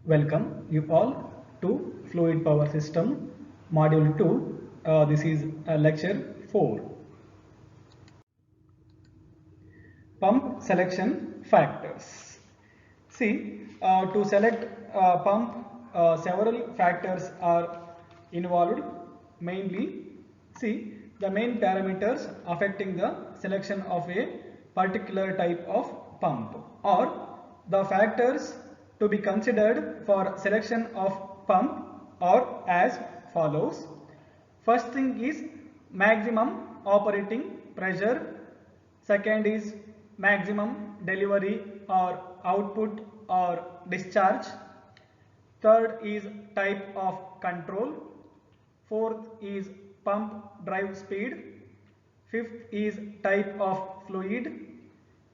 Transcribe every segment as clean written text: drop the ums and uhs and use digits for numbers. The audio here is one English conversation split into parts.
Welcome you all to Fluid Power System Module 2. This is lecture 4. Pump selection factors. See, to select pump, several factors are involved. Mainly, see the main parameters affecting the selection of a particular type of pump, or the factors to be considered for selection of pump are as follows. First thing is maximum operating pressure. Second is maximum delivery or output or discharge. Third is type of control. Fourth is pump drive speed. Fifth is type of fluid.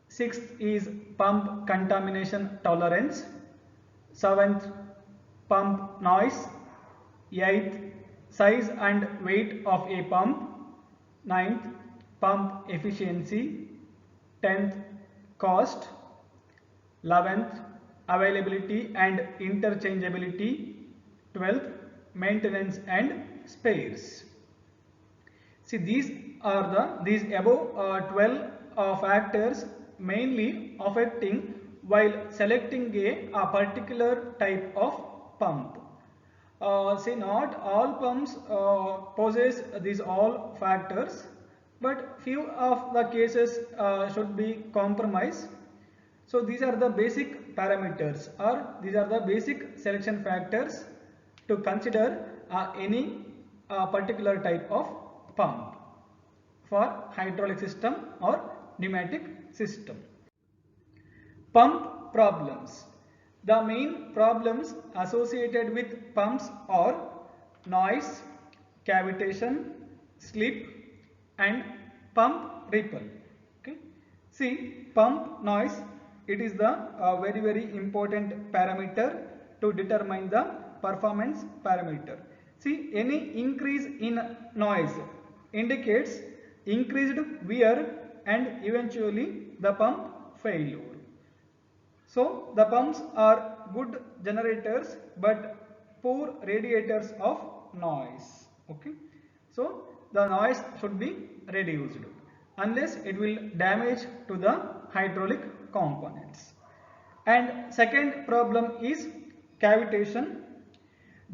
Sixth is pump contamination tolerance. Seventh, pump noise. Eighth, size and weight of a pump. Ninth, pump efficiency. 10th, cost. 11th, availability and interchangeability. 12th, maintenance and spares. See, these above 12 factors mainly affecting while selecting a particular type of pump. See, not all pumps possess these all factors, but few of the cases should be compromised. So these are the basic parameters, or these are the basic selection factors to consider any particular type of pump for hydraulic system or pneumatic system. Pump problems. The main problems associated with pumps are noise, cavitation, slip and pump ripple. Okay. See, pump noise, it is the very important parameter to determine the performance parameter. See, any increase in noise indicates increased wear and eventually the pump failure. So the pumps are good generators but poor radiators of noise. Okay. So the noise should be reduced unless it will damage to the hydraulic components. And second problem is cavitation.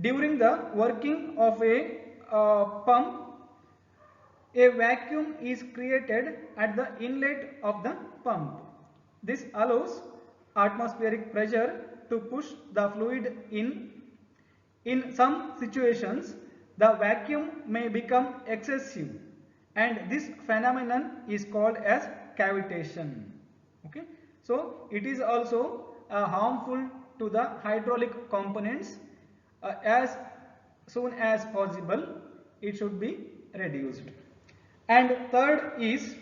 During the working of a pump, a vacuum is created at the inlet of the pump. This allows atmospheric pressure to push the fluid in. In some situations, the vacuum may become excessive and this phenomenon is called as cavitation. Okay. So it is also harmful to the hydraulic components. As soon as possible it should be reduced. And third is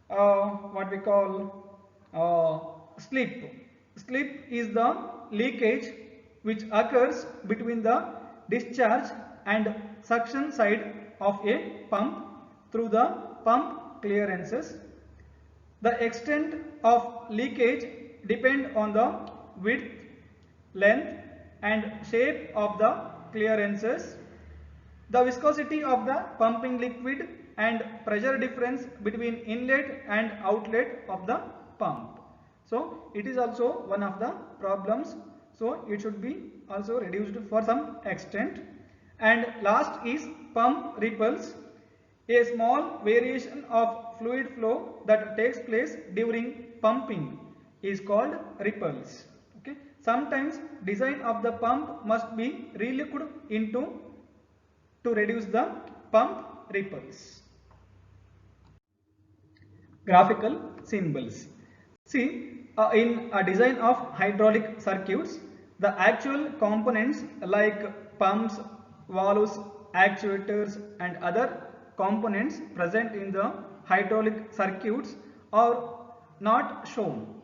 what we call slip. Slip is the leakage which occurs between the discharge and suction side of a pump through the pump clearances. The extent of leakage depends on the width, length and shape of the clearances, the viscosity of the pumping liquid and pressure difference between inlet and outlet of the pump. So it is also one of the problems. So it should be also reduced for some extent. And last is pump ripples, a small variation of fluid flow that takes place during pumping is called ripples. Okay. Sometimes design of the pump must be relooked into to reduce the pump ripples. Graphical symbols. See, in a design of hydraulic circuits, the actual components like pumps, valves, actuators and other components present in the hydraulic circuits are not shown.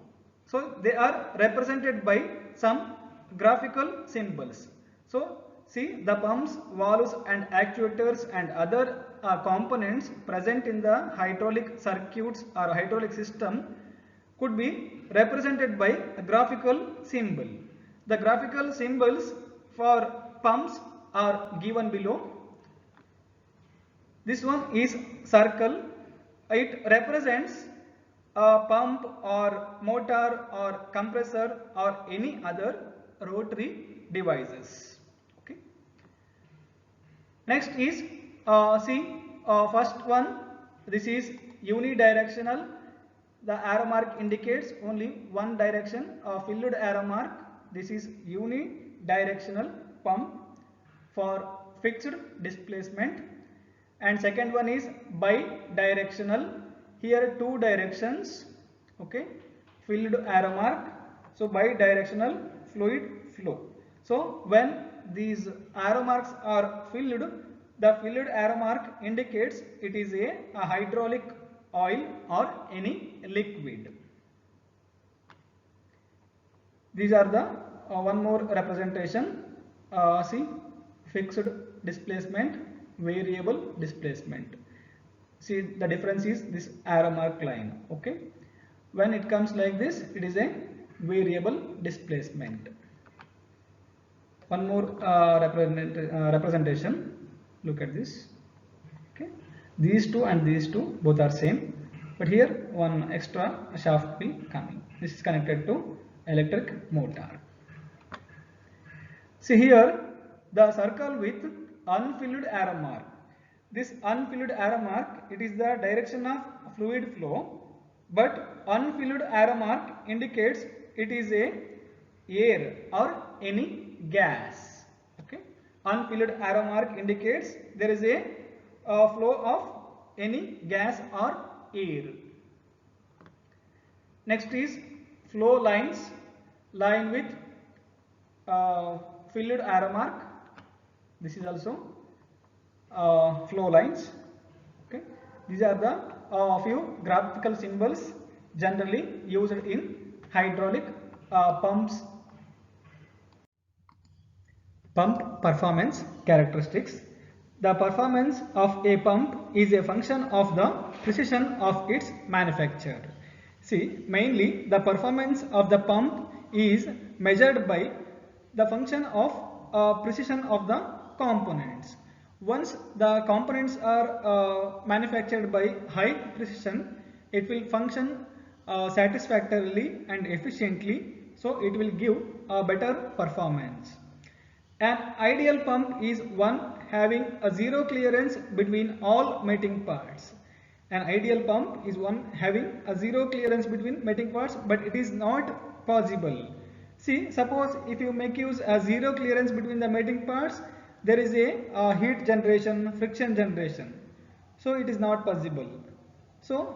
So they are represented by some graphical symbols. So see, the pumps, valves and actuators and other components present in the hydraulic circuits or hydraulic system could be represented by a graphical symbol. The graphical symbols for pumps are given below. This one is circle. It represents a pump or motor or compressor or any other rotary devices. Okay. Next is first one. This is unidirectional. The arrow mark indicates only one direction. A filled arrow mark. This is unidirectional pump for fixed displacement. And second one is bidirectional. Here two directions. Okay, filled arrow mark. So bidirectional fluid flow. So when these arrow marks are filled, the filled arrow mark indicates it is a hydraulic oil or any liquid. These are the one more representation. See, fixed displacement, variable displacement. See, the difference is this arrow mark line. Okay, when it comes like this, it is a variable displacement. One more representation. Look at this. Okay, these two and these two both are same, but here one extra shaft will coming. This is connected to electric motor. See here the circle with unfilled arrow mark. This unfilled arrow mark, it is the direction of fluid flow, but unfilled arrow mark indicates it is a air or any gas. Okay, unfilled arrow mark indicates there is a flow of any gas or air. Next is flow lines, line with filled arrow mark. This is also flow lines. Okay, these are the few graphical symbols generally used in hydraulic pumps. Pump performance characteristics. The performance of a pump is a function of the precision of its manufacture. See, mainly the performance of the pump is measured by the function of precision of the components. Once the components are manufactured by high precision, it will function satisfactorily and efficiently, so it will give a better performance. An ideal pump is one having a zero clearance between all mating parts. An ideal pump is one having a zero clearance between mating parts, but it is not possible. See, suppose if you make use a zero clearance between the mating parts, there is a heat generation, friction generation. So it is not possible. So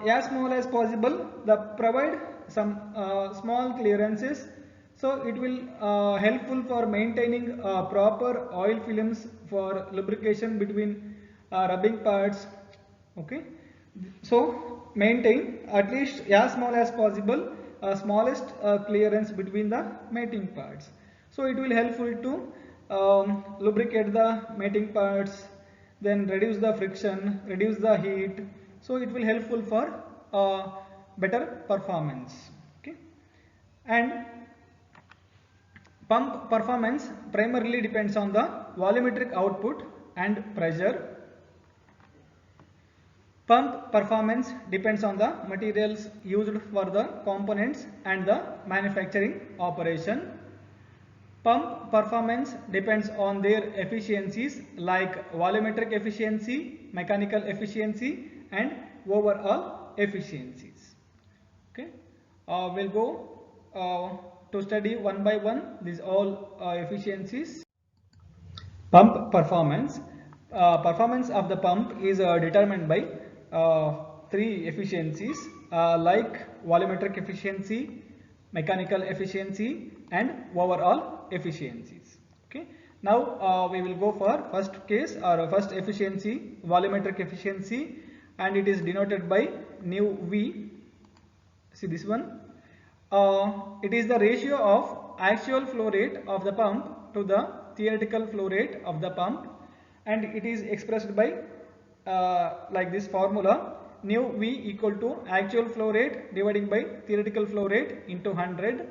as small as possible, provide some small clearances. So it will helpful for maintaining proper oil films for lubrication between rubbing parts. Okay, so maintain at least as small as possible smallest clearance between the mating parts. So it will helpful to lubricate the mating parts, then reduce the friction, reduce the heat. So it will helpful for better performance. Okay, and pump performance primarily depends on the volumetric output and pressure. Pump performance depends on the materials used for the components and the manufacturing operation. Pump performance depends on their efficiencies like volumetric efficiency, mechanical efficiency and overall efficiencies. Okay, we'll go to study one by one these all efficiencies. Pump performance. Performance of the pump is determined by three efficiencies like volumetric efficiency, mechanical efficiency and overall efficiencies. Okay, now we will go for first case or first efficiency, volumetric efficiency, and it is denoted by nu V. See this one. It is the ratio of actual flow rate of the pump to the theoretical flow rate of the pump, and it is expressed by like this formula: nu v equal to actual flow rate dividing by theoretical flow rate into 100,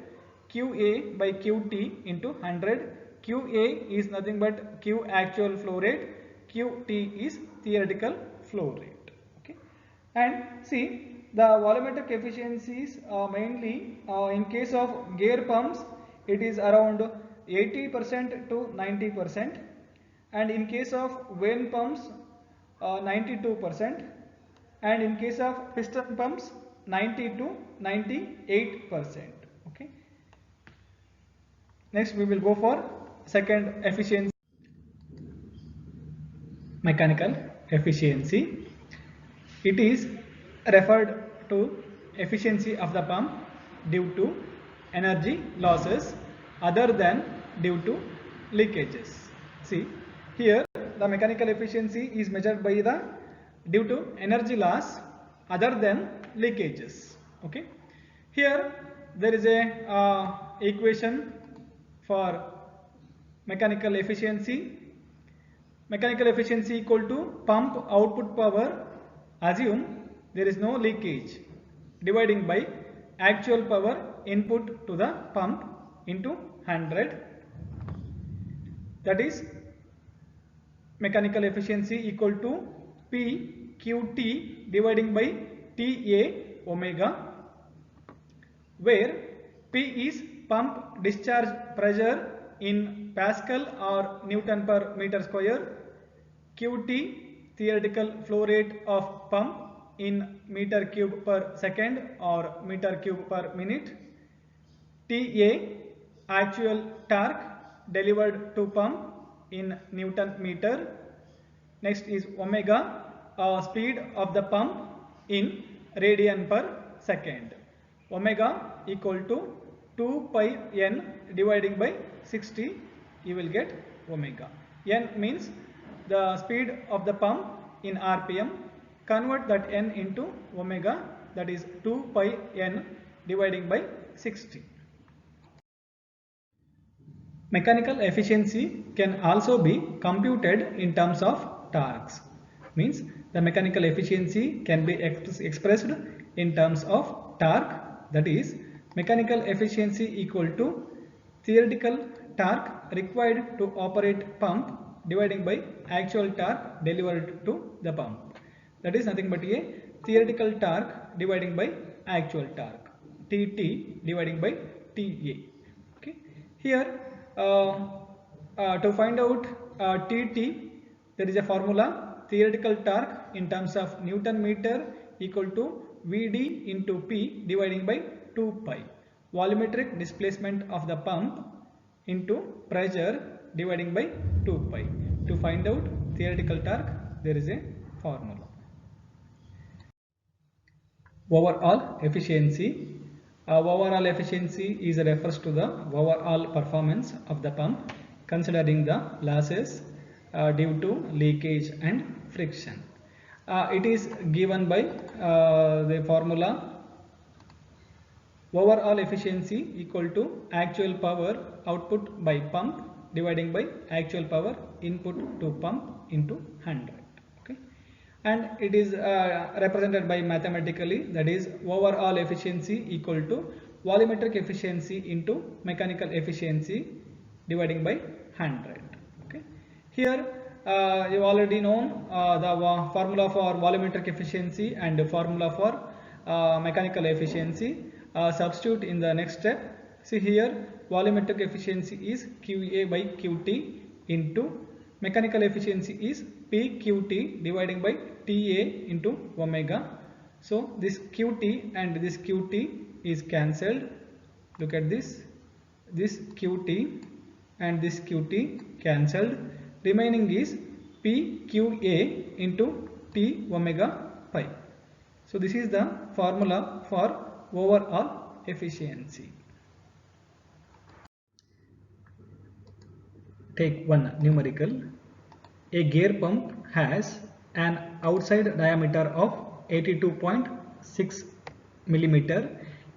qa by qt into 100. qa is nothing but q actual flow rate, qt is theoretical flow rate. Okay, and see, the volumetric efficiencies mainly in case of gear pumps it is around 80% to 90%, and in case of vane pumps 92%, and in case of piston pumps 90 to 98%. Okay, next we will go for second efficiency, mechanical efficiency. It is referred to efficiency of the pump due to energy losses other than due to leakages. See, here the mechanical efficiency is measured by the due to energy loss other than leakages. Okay, here there is a equation for mechanical efficiency. Mechanical efficiency equal to pump output power, assume there is no leakage, dividing by actual power input to the pump into 100, that is mechanical efficiency equal to P QT dividing by TA omega, where P is pump discharge pressure in Pascal or Newton per meter square, QT theoretical flow rate of pump in meter cube per second or meter cube per minute, TA actual torque delivered to pump in Newton meter. Next is omega, speed of the pump in radian per second. Omega equal to 2 pi n dividing by 60, you will get omega. N means the speed of the pump in RPM. Convert that n into omega, that is 2 pi n dividing by 60. Mechanical efficiency can also be computed in terms of torques. Means the mechanical efficiency can be expressed in terms of torque, that is mechanical efficiency equal to theoretical torque required to operate pump dividing by actual torque delivered to the pump. That is nothing but a theoretical torque dividing by actual torque, Tt dividing by Ta. Okay, here to find out Tt, there is a formula: theoretical torque in terms of Newton meter equal to Vd into P dividing by 2 pi, volumetric displacement of the pump into pressure dividing by 2 pi. To find out theoretical torque, there is a formula. Overall efficiency. Overall efficiency is refers to the overall performance of the pump considering the losses due to leakage and friction. It is given by the formula: overall efficiency equal to actual power output by pump dividing by actual power input to pump into 100. Okay, and it is represented by mathematically, that is overall efficiency equal to volumetric efficiency into mechanical efficiency dividing by 100. Okay, here you already known the formula for volumetric efficiency and the formula for mechanical efficiency. Substitute in the next step. See here, volumetric efficiency is QA by QT into mechanical efficiency is PQT dividing by TA into omega. So this QT and this QT is cancelled. Look at this. This QT and this QT cancelled. Remaining is PQA into T omega pi. So this is the formula for overall efficiency. Take one numerical. A gear pump has an outside diameter of 82.6 millimeter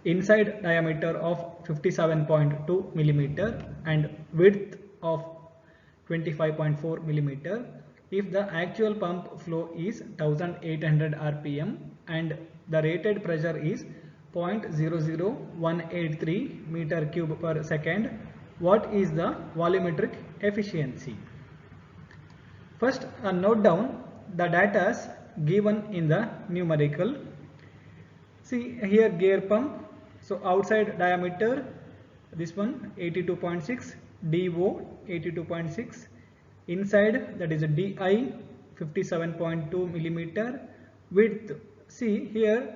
inside diameter of 57.2 millimeter and width of 25.4 millimeter if the actual pump flow is 1800 rpm and the rated pressure is 0.00183 meter cube per second. What is the volumetric efficiency? First, note down the data given in the numerical. See here gear pump, so outside diameter this one 82.6, DO 82.6, inside that is a DI 57.2 millimeter, width. See here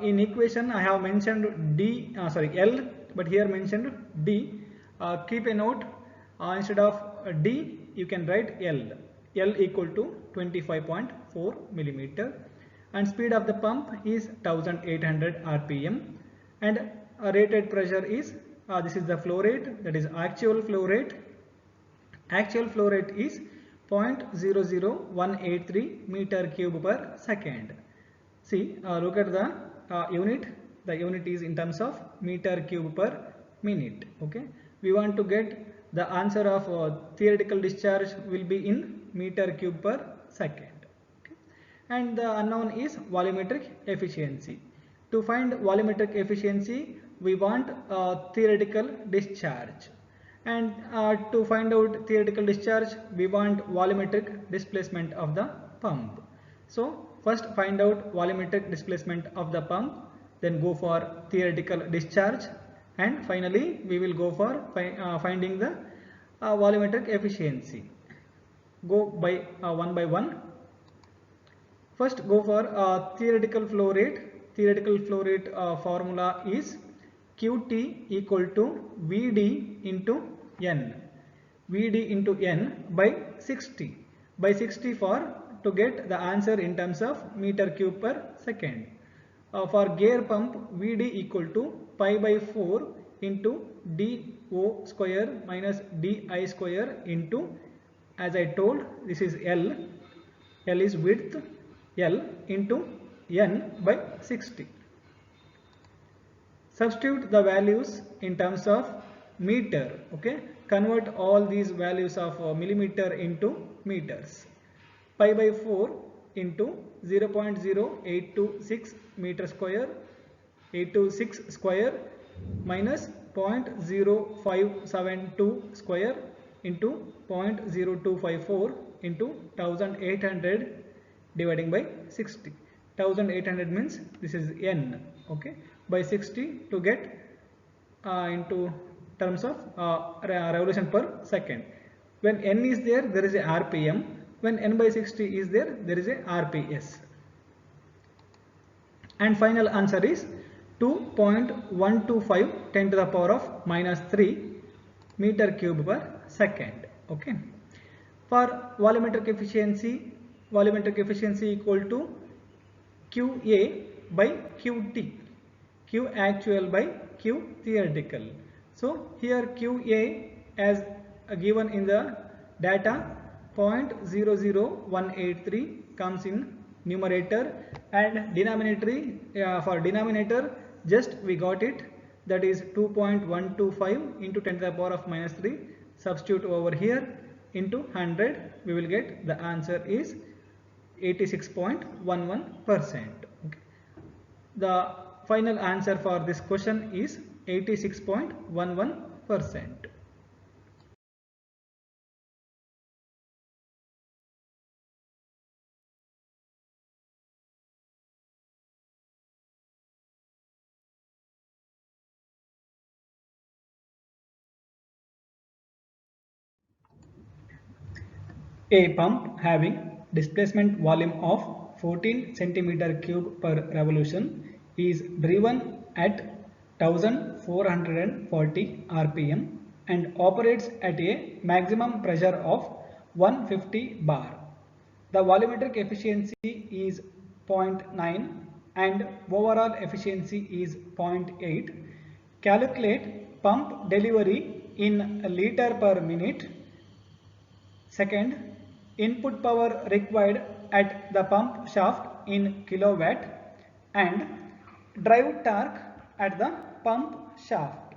in equation I have mentioned L, but here mentioned D. Keep a note, instead of D you can write L equal to 25.4 millimeter, and speed of the pump is 1800 rpm, and rated pressure is this is the flow rate, that is actual flow rate. Actual flow rate is 0.00183 meter cube per second. See, look at the unit. The unit is in terms of meter cube per minute. Okay, we want to get the answer of theoretical discharge will be in meter cube per second. Okay. And the unknown is volumetric efficiency. To find volumetric efficiency, we want theoretical discharge, and to find out theoretical discharge we want volumetric displacement of the pump. So first find out volumetric displacement of the pump, then go for theoretical discharge, and finally we will go for finding the volumetric efficiency. Go by one by one. First go for theoretical flow rate. Theoretical flow rate formula is Qt equal to Vd into N. Vd into N by 60. By 60 for to get the answer in terms of meter cube per second. For gear pump, Vd equal to pi by 4 into do square minus di square into, as I told, this is L is width, L into N by 60. Substitute the values in terms of meter. Okay, convert all these values of millimeter into meters. Pi by 4 into 0.0826 meter square, 826 square minus 0.0572 square into 0.0254 into 1800 dividing by 60. 1800 means this is N. Okay, by 60 to get into terms of revolution per second. When N is there, there is a RPM. When N by 60 is there, there is a RPS. And final answer is 2.125 10 to the power of minus 3 meter cube per second. Okay. For volumetric efficiency equal to QA by QT. Q actual by Q theoretical. So here QA as given in the data 0.00183 comes in numerator, and denominator for denominator just we got it, that is 2.125 into 10 to the power of minus 3. Substitute over here into 100, we will get the answer is 86.11%. Okay. The final answer for this question is 86.11%. A pump having displacement volume of 14 centimeter cube per revolution is driven at 1440 rpm and operates at a maximum pressure of 150 bar. The volumetric efficiency is 0.9 and overall efficiency is 0.8. Calculate pump delivery in liter per minute. Second, input power required at the pump shaft in kilowatt, and drive torque at the pump shaft.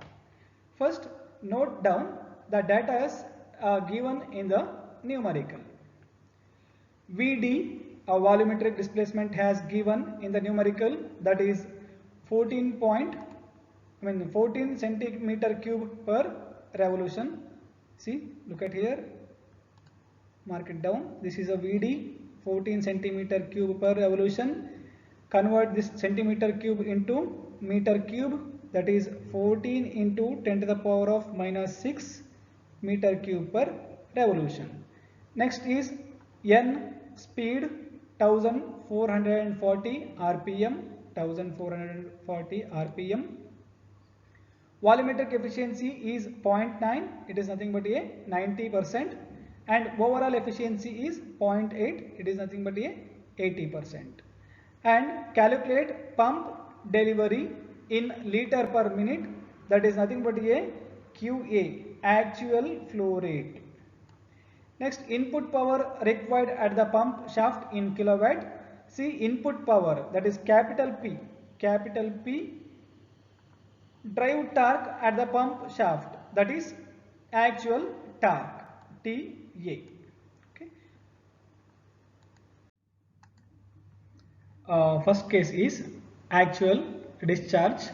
First, note down the data is given in the numerical. VD, a volumetric displacement, has given in the numerical, that is 14 centimeter cube per revolution. See, look at here, mark it down. This is a VD, 14 centimeter cube per revolution. Convert this centimeter cube into meter cube, that is 14 into 10 to the power of minus 6 meter cube per revolution. Next is N, speed 1440 rpm, 1440 rpm. Volumetric efficiency is 0.9, it is nothing but a 90%, and overall efficiency is 0.8, it is nothing but a 80%. And calculate pump delivery in liter per minute, that is nothing but a QA, actual flow rate. Next, input power required at the pump shaft in kilowatt. See, input power, that is capital P, drive torque at the pump shaft, that is actual torque, TA. Okay. First case is actual discharge.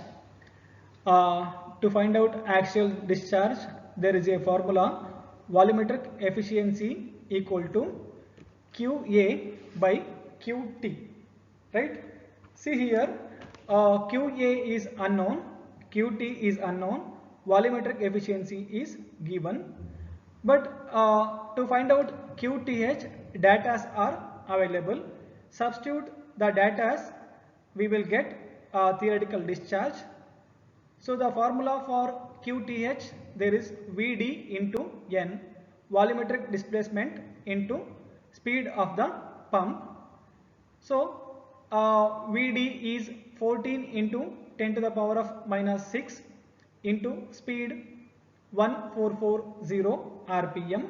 To find out actual discharge, there is a formula: volumetric efficiency equal to QA by QT, right? See here, QA is unknown, QT is unknown, volumetric efficiency is given, but to find out QTH, datas are available. Substitute the datas, we will get theoretical discharge. So the formula for QTH, there is VD into N, volumetric displacement into speed of the pump. So VD is 14 into 10 to the power of minus 6 into speed 1440 rpm.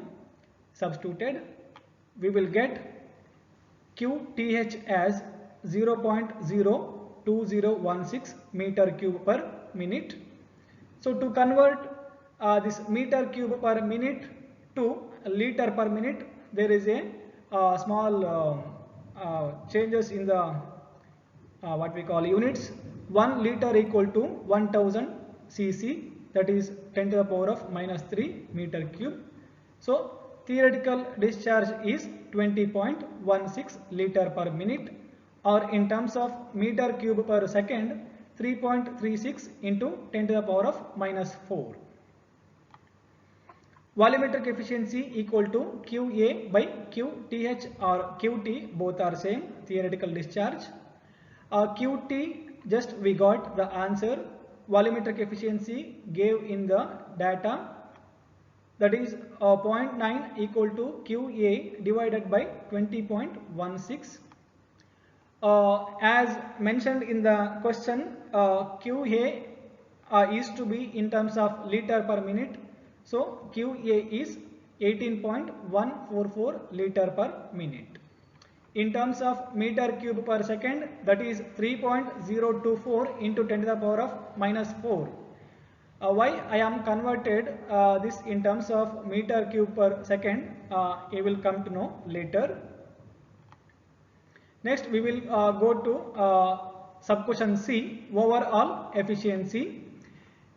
Substituted, we will get QTH as 0.02016 meter cube per minute. So to convert this meter cube per minute to liter per minute, there is a small changes in the what we call units. 1 liter equal to 1000 cc, that is 10 to the power of minus 3 meter cube. So theoretical discharge is 20.16 liter per minute, or in terms of meter cube per second, 3.36 into 10 to the power of minus 4. Volumetric efficiency equal to QA by QTH or QT, both are same, theoretical discharge. QT, just we got the answer. Volumetric efficiency gave in the data, that is 0.9 equal to QA divided by 20.16. As mentioned in the question, QA is to be in terms of liter per minute. So QA is 18.144 liter per minute. In terms of meter cube per second, that is 3.024 into 10 to the power of minus 4. Why I am converted this in terms of meter cube per second, you will come to know later. Next, we will go to sub-question C, overall efficiency.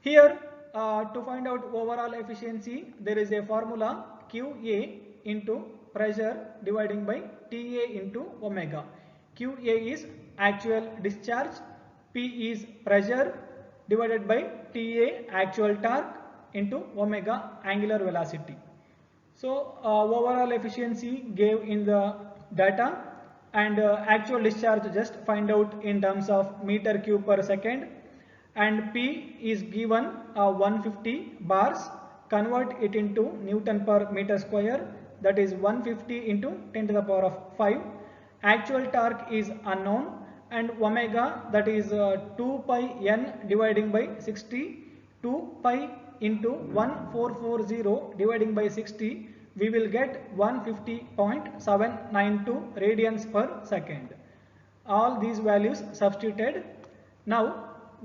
Here, to find out overall efficiency, there is a formula QA into pressure dividing by TA into omega. QA is actual discharge, P is pressure divided by TA actual torque into omega angular velocity. So overall efficiency gave in the data, and actual discharge just find out in terms of meter cube per second, and P is given 150 bars. Convert it into Newton per meter square, that is 150 into 10 to the power of 5. Actual torque is unknown, and omega, that is 2 pi n dividing by 60, 2 pi into 1440 dividing by 60, we will get 150.792 radians per second. All these values substituted. Now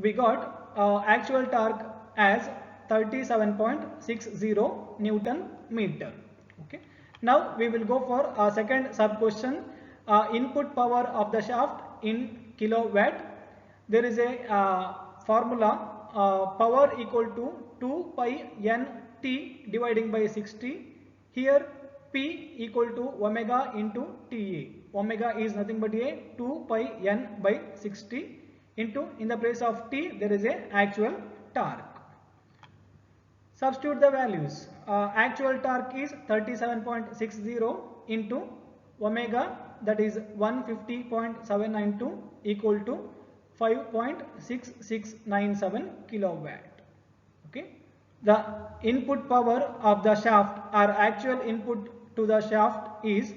we got actual torque as 37.60 Newton meter. Okay. Now we will go for a second sub question. Input power of the shaft in kilowatt. There is a formula, power equal to 2 pi n t dividing by 60. Here P equal to omega into TA. Omega is nothing but a 2 pi n by 60 into, in the place of T there is a actual torque. Substitute the values. Actual torque is 37.60 into omega, that is 150.792 equal to 5.6697 kilowatt. Okay. The input power of the shaft or actual input to the shaft is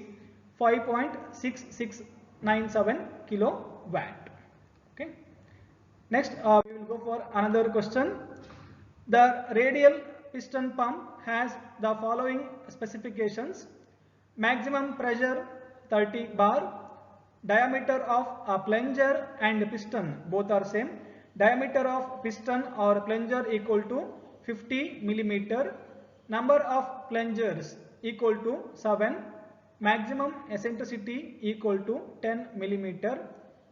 5.6697 kilowatt. Okay. Next we will go for another question. The radial piston pump has the following specifications: maximum pressure 30 bar, diameter of a plunger and piston both are same, diameter of piston or plunger equal to 50 millimeter, number of plungers equal to 7, maximum eccentricity equal to 10 millimeter,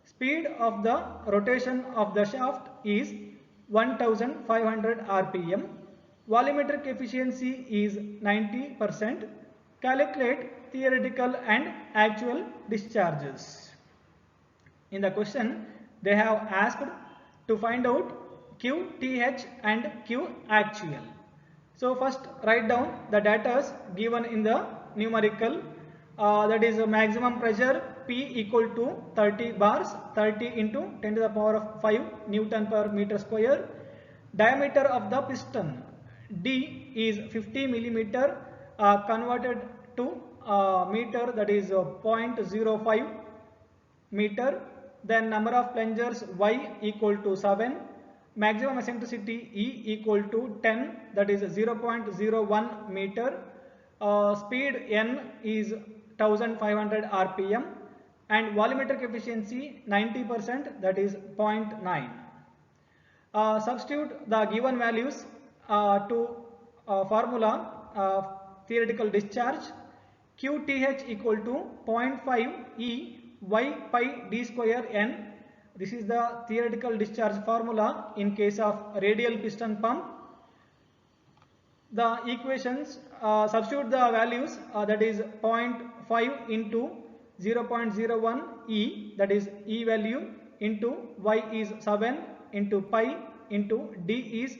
speed of the rotation of the shaft is 1500 rpm, volumetric efficiency is 90%, calculate theoretical and actual discharges. In the question they have asked to find out QTH and Q actual. So first write down the data given in the numerical, that is maximum pressure P equal to 30 bars, 30 into 10 to the power of 5 Newton per meter square. Diameter of the piston D is 50 millimeter, converted to meter, that is 0.05 meter. Then number of plungers Y equal to 7, maximum eccentricity E equal to 10, that is 0.01 meter, speed N is 1500 rpm, and volumetric efficiency 90%, that is 0.9. Substitute the given values to formula theoretical discharge. QTH equal to 0.5 E Y pi d square n. This is the theoretical discharge formula in case of radial piston pump. The equations, substitute the values, that is 0.5 into 0.01 E, that is E value, into Y is 7 into pi into D is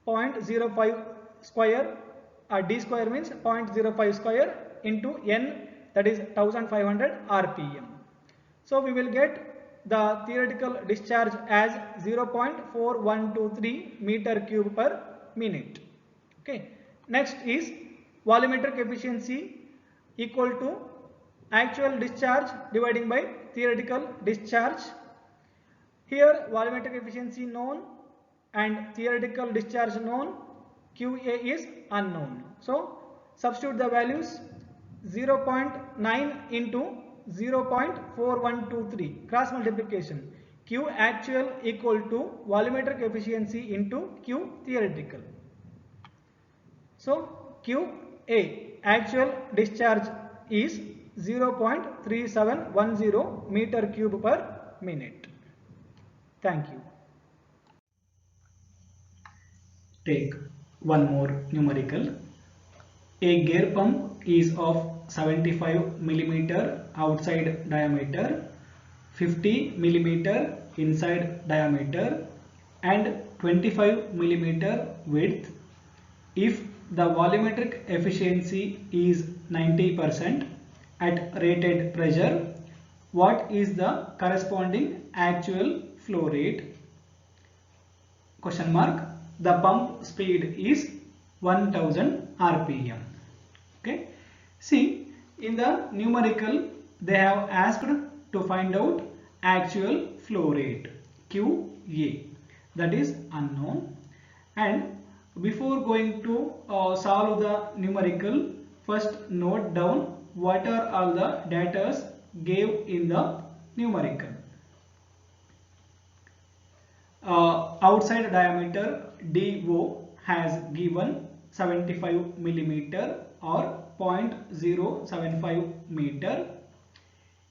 0.05 square, D square means 0.05 square into N, that is 1500 rpm. So we will get the theoretical discharge as 0.4123 meter cube per minute. Okay. Next is volumetric efficiency equal to actual discharge dividing by theoretical discharge. Here volumetric efficiency known and theoretical discharge known, QA is unknown. So substitute the values. 0.9 into 0.4123 cross multiplication, Q actual equal to volumetric efficiency into Q theoretical. So QA actual discharge is 0.3710 meter cube per minute. Thank you. Take one more numerical. A gear pump is of 75 millimeter outside diameter, 50 millimeter inside diameter and 25 millimeter width. If the volumetric efficiency is 90% at rated pressure, what is the corresponding actual flow rate? Question mark. The pump speed is 1000 rpm. Okay. See, in the numerical they have asked to find out actual flow rate QA, that is unknown, and before going to solve the numerical, first note down what are all the data gave in the numerical. outside diameter DO has given 75 millimeter or 0.075 meter.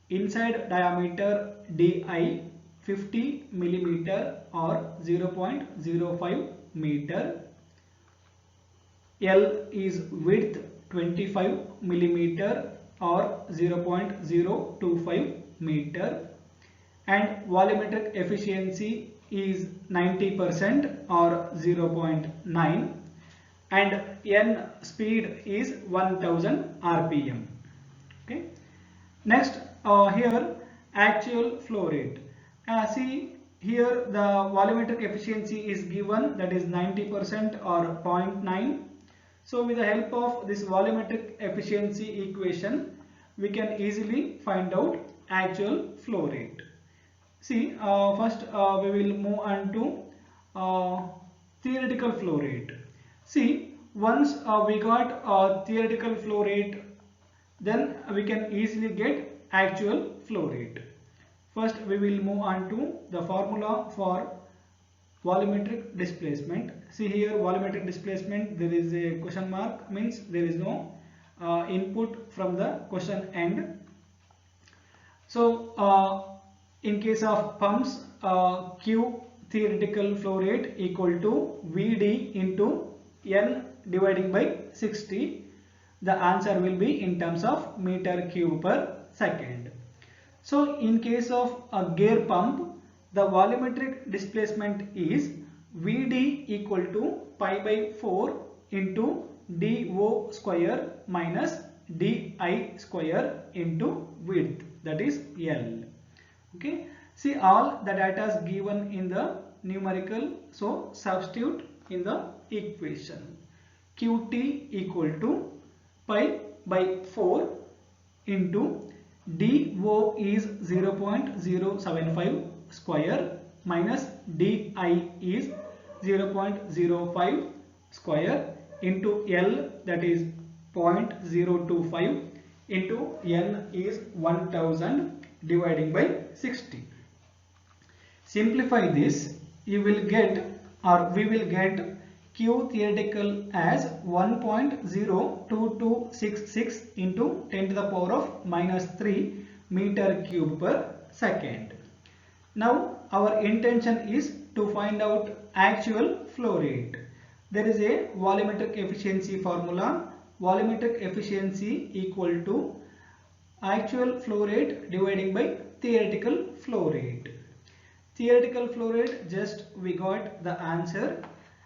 Inside diameter DI 50 millimeter or 0.05 meter. L is width 25 millimeter or 0.025 meter, and volumetric efficiency is 90% or 0.9, and N speed is 1000 rpm. Okay. Next, here actual flow rate. See here the volumetric efficiency is given, that is 90% or 0.9. So with the help of this volumetric efficiency equation, we can easily find out actual flow rate. See, first we will move on to theoretical flow rate. See, once we got theoretical flow rate, then we can easily get actual flow rate. First we will move on to the formula for volumetric displacement. See here, volumetric displacement, there is a question mark, means there is no input from the question end. So in case of pumps, Q theoretical flow rate equal to Vd into N dividing by 60. The answer will be in terms of meter cube per second. So in case of a gear pump, the volumetric displacement is Vd equal to pi by 4 into dO square minus di square into width, that is L. Okay. See, all the data is given in the numerical, so substitute in the equation. Qt equal to pi by 4 into dO is 0.075 square minus di is 0.05 square into L, that is 0.025 into N is 1000 dividing by 60. Simplify this, you will get, or we will get, Q theoretical as 1.02266 into 10 to the power of minus 3 meter cube per second. Now our intention is to find out actual flow rate. There is a volumetric efficiency formula. Volumetric efficiency equal to actual flow rate dividing by theoretical flow rate. Theoretical flow rate, just we got the answer,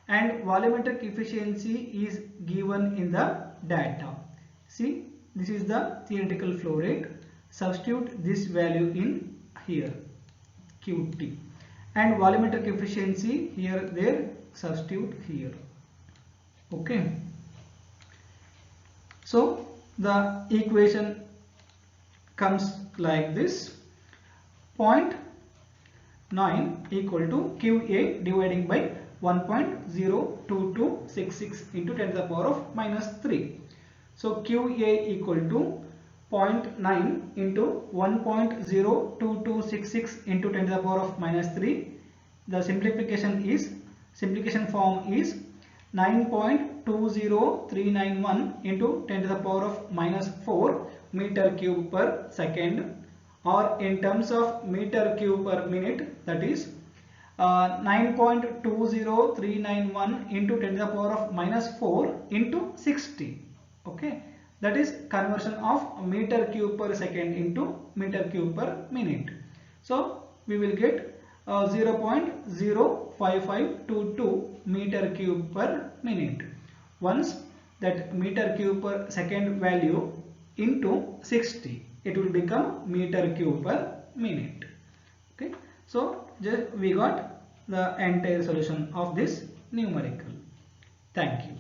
and volumetric efficiency is given in the data. See, this is the theoretical flow rate. Substitute this value in here, Qt, and volumetric efficiency here, there, substitute here. Okay. So the equation comes like this: 0.9 equal to QA dividing by 1.02266 into 10 to the power of minus 3. So QA equal to 0.9 into 1.02266 into 10 to the power of minus 3. The simplification form is 9.20391 into 10 to the power of minus 4 meter cube per second, or in terms of meter cube per minute, that is 9.20391 into 10 to the power of minus 4 into 60. Okay, that is conversion of meter cube per second into meter cube per minute. So we will get 0.05522 meter cube per minute. Once that meter cube per second value into 60, it will become meter cube per minute. Okay, so just we got the entire solution of this numerical. Thank you.